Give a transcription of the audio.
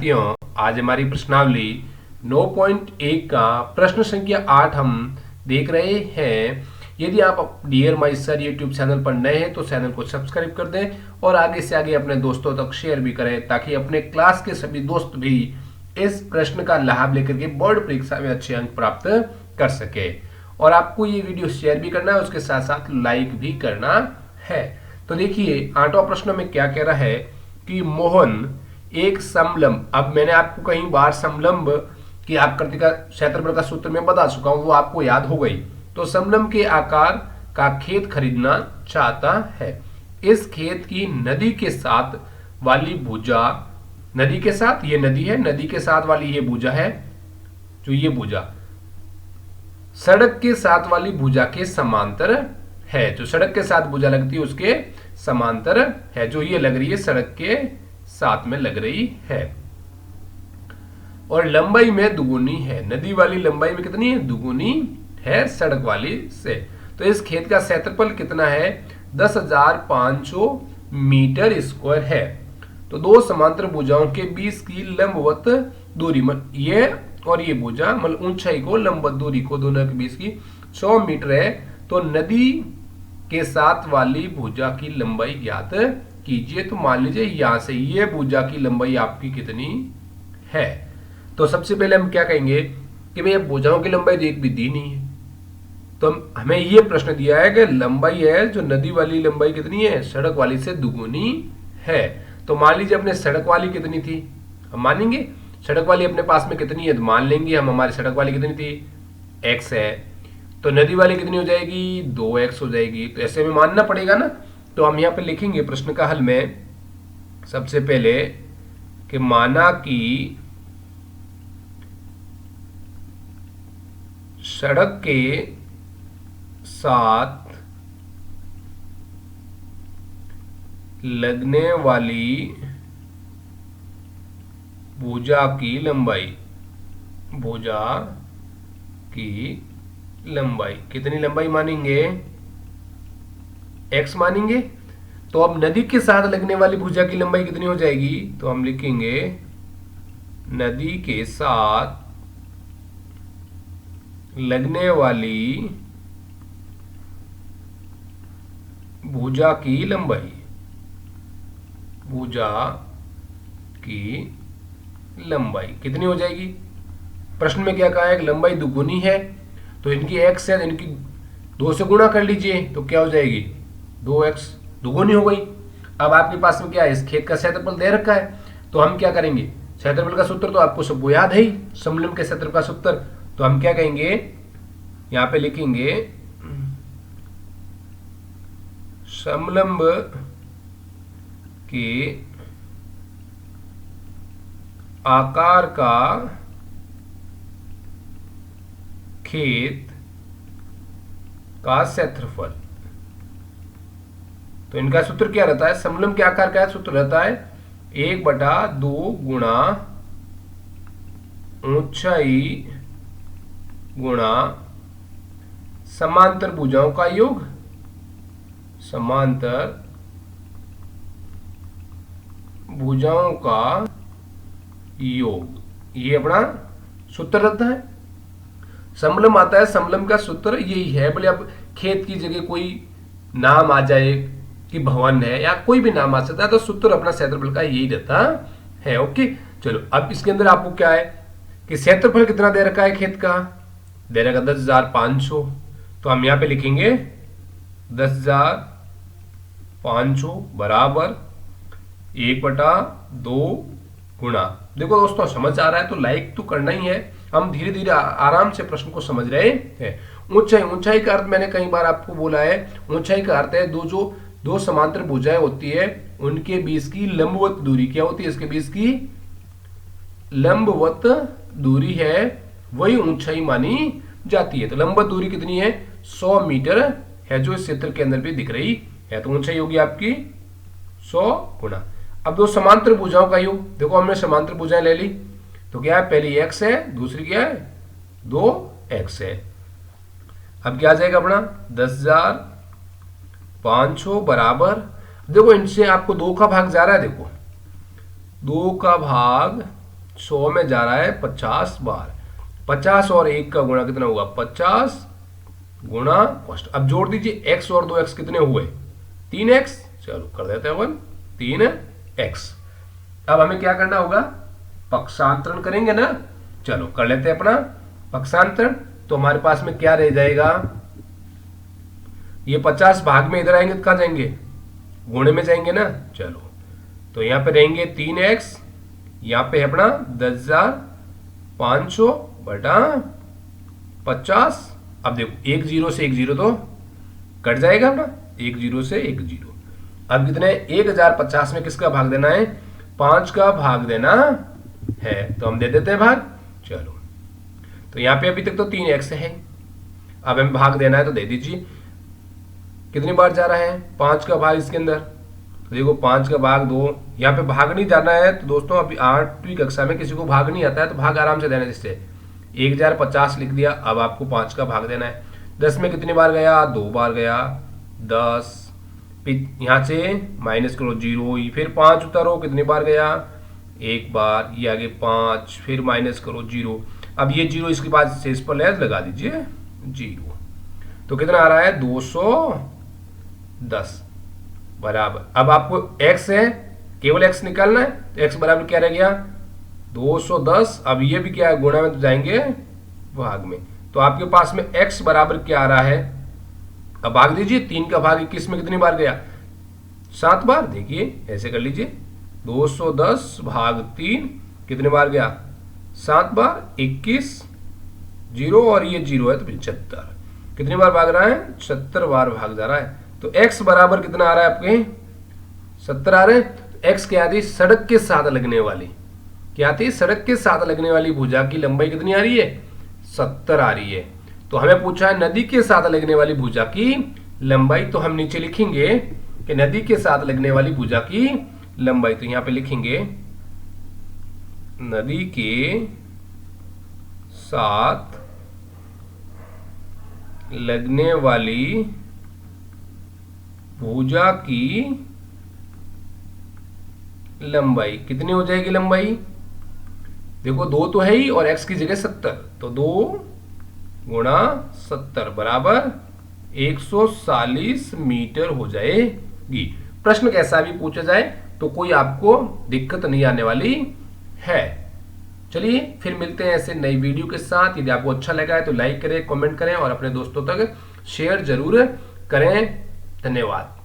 आज हमारी प्रश्नावली 9.1 का प्रश्न संख्या 8 हम देख रहे हैं। यदि आप dear my sir YouTube channel पर नए हैं तो चैनल को सब्सक्राइब कर दें और आगे से आगे अपने दोस्तों तक शेयर भी करें ताकि अपने क्लास के सभी दोस्त भी इस प्रश्न का लाभ लेकर के बोर्ड परीक्षा में अच्छे अंक प्राप्त कर सके। और आपको ये वीडियो शेयर भी करना है, उसके साथ साथ लाइक भी करना है। तो देखिए 8वां प्रश्न में क्या कह रहा है कि मोहन एक समलंब, अब मैंने आपको कई बार समलंब की आकृति का क्षेत्रफल का सूत्र में बता चुका हूं, वो आपको याद हो गई। तो समलंब के आकार का खेत खरीदना चाहता है। इस खेत की नदी के साथ वाली भुजा, नदी के साथ, ये नदी है, नदी के साथ वाली ये भुजा है, जो ये भुजा सड़क के साथ वाली भुजा के समांतर है। जो सड़क के साथ भुजा लगती है उसके समांतर है, जो ये लग रही है सड़क के साथ में लग रही है। और लंबाई में दुगुनी है, नदी वाली लंबाई में कितनी है? दुगुनी है सड़क वाली से। तो इस खेत का क्षेत्रफल कितना है? 10,500 मीटर स्क्वायर है। तो दो समांतर भुजाओं के बीच की लंबवत दूरी, ये और ये भुजा मतलब ऊंचाई को, लंबवत दूरी को दोनों के बीच की 100 मीटर है। तो नदी के साथ वाली भुजा की लंबाई ज्ञात कीजिए। तो मान लीजिए यहां से ये भुजा की लंबाई आपकी कितनी है। तो सबसे पहले हम क्या कहेंगे कि भाई भुजाओं की लंबाई तो एक भी दी नहीं है, तो हमें ये प्रश्न दिया है कि लंबाई है जो नदी वाली लंबाई कितनी है? सड़क वाली से दुगुनी है। तो मान लीजिए अपने सड़क वाली कितनी थी, हम मानेंगे सड़क वाली अपने पास में कितनी है, तो मान लेंगे हम हमारी सड़क वाली कितनी थी? x है। तो नदी वाली कितनी हो जाएगी? 2x हो जाएगी। तो ऐसे में मानना पड़ेगा ना। तो हम यहाँ पे लिखेंगे प्रश्न का हल में सबसे पहले कि माना कि सड़क के साथ लगने वाली भुजा की लंबाई, भुजा की लंबाई कितनी लंबाई मानेंगे? x मानेंगे। तो अब नदी के साथ लगने वाली भुजा की लंबाई कितनी हो जाएगी? तो हम लिखेंगे नदी के साथ लगने वाली भुजा की लंबाई, भुजा की लंबाई कितनी हो जाएगी? प्रश्न में क्या कहा है? लंबाई दुगुनी है, तो इनकी x है, इनकी 2 से गुणा कर लीजिए तो क्या हो जाएगी? 2x दुगुनी हो गई। अब आपके पास में क्या है? इस खेत का क्षेत्रफल दे रखा है, तो हम क्या करेंगे? क्षेत्रफल का सूत्र तो आपको सबको याद है ही, समलंब के क्षेत्रफल का सूत्र। तो हम क्या कहेंगे? यहां पे लिखेंगे समलंब के आकार का खेत का क्षेत्रफल। तो इनका सूत्र क्या रहता है? समलंब के आकार का सूत्र रहता है 1/2 गुणा ऊंचाई गुणा समांतर भुजाओं का योग, समांतर भुजाओं का योग, ये अपना सूत्र रहता है। समलंब आता है, समलंब का सूत्र यही है। बोले अब खेत की जगह कोई नाम आ जाए कि भवन है या कोई भी नाम आ सकता है, तो सूत्र अपना क्षेत्रफल का यही रहता है। ओके, चलो अब इसके अंदर आपको क्या है कि क्षेत्रफल कितना दे रखा है? खेत का दे रखा 10,500। तो हम यहां पे लिखेंगे 10,500 बराबर 1/2 गुणा। देखो दोस्तों समझ आ रहा है तो लाइक तो करना ही है। हम धीरे धीरे आराम से प्रश्न को समझ रहे हैं। ऊंचाई, ऊंचाई का अर्थ मैंने कई बार आपको बोला है, ऊंचाई का अर्थ है दो समांतर भुजाएं होती है उनके बीच की लंबवत दूरी। क्या होती है? इसके बीच की लंबवत दूरी है, वही ऊंचाई मानी जाती है। तो लंबवत दूरी कितनी है? 100 मीटर है, जो इस चित्र के अंदर भी दिख रही है। तो ऊंचाई होगी आपकी 100 गुणा। अब दो समांतर भुजाओं का योग, देखो हमने समांतर भुजाएं ले ली, तो क्या है? पहली x है, दूसरी क्या है? 2x है। अब क्या आ जाएगा अपना 10,500 बराबर, देखो इनसे आपको 2 का भाग जा रहा है, देखो 2 का भाग 100 में जा रहा है 50 बार। 50 और 1 का गुणा कितना होगा? 50 गुणा कॉस्ट। अब जोड़ दीजिए x और 2x कितने हुए? 3x। चलो कर देते हैं अपन 3x। अब हमें क्या करना होगा? पक्षांतरण करेंगे ना। चलो कर लेते हैं अपना पक्षांतरण। तो हमारे पास में क्या रह जाएगा? ये 50 भाग में इधर आएंगे तो कहां जाएंगे? गुणे में जाएंगे ना। चलो तो यहां पे रहेंगे 3x, यहां पे है अपना 10,500 बटा 50। अब देखो एक जीरो से एक जीरो तो कट जाएगा ना, एक जीरो से एक जीरो। अब कितने? 1050 में किसका भाग देना है? 5 का भाग देना है, तो हम दे देते हैं भाग। चलो तो यहां पे अभी तक तो 3x है, अब हमें भाग देना है तो दे दीजिए। कितनी बार जा रहा है? 5 का भाग इसके अंदर, तो देखो 5 का भाग 2। यहाँ पे भाग नहीं जाना है तो दोस्तों अभी 8वीं कक्षा में किसी को भाग नहीं आता है तो भाग आराम से देना है। जिससे 1050 लिख दिया, अब आपको 5 का भाग देना है। 10 में कितनी बार गया? 2 बार गया। 10 यहाँ से माइनस करो 0, फिर 5 उतारो, कितनी बार गया? 1 बार। ये आगे 5, फिर माइनस करो 0। अब ये 0 इसके बाद शेष पर लगा दीजिए 0। तो कितना आ रहा है? 210 बराबर। अब आपको x है, केवल x निकालना है, तो x बराबर क्या रह गया? 210। अब ये भी क्या है? गुणा में तो जाएंगे भाग में, तो आपके पास में x बराबर क्या आ रहा है? अब भाग दीजिए। 3 का भाग 21 में कितनी बार गया? 7 बार। देखिए ऐसे कर लीजिए, 210 भाग 3 कितने बार गया? 7 बार। 21 0 और ये 0 है तो 75। कितनी बार भाग रहा है? 70 बार भाग जा रहा है। तो x बराबर कितना आ रहा है आपके? 70 आ रहे हैं। तो x क्या आती है? सड़क के साथ लगने वाली, क्या आती है? सड़क के साथ लगने वाली भुजा की लंबाई कितनी आ रही है? 70 आ रही है। तो हमें पूछा है नदी के साथ लगने वाली भुजा की लंबाई, तो हम नीचे लिखेंगे कि नदी के साथ लगने वाली भुजा की लंबाई। तो यहां पे लिखेंगे नदी के साथ लगने वाली भुजा की लंबाई कितनी हो जाएगी? लंबाई देखो 2 तो है ही और x की जगह 70, तो 2 गुणा 70 बराबर 140 मीटर हो जाएगी। प्रश्न कैसा भी पूछा जाए तो कोई आपको दिक्कत नहीं आने वाली है। चलिए फिर मिलते हैं ऐसे नई वीडियो के साथ। यदि आपको अच्छा लगा है तो लाइक करें, कमेंट करें और अपने दोस्तों तक शेयर जरूर करें। धन्यवाद।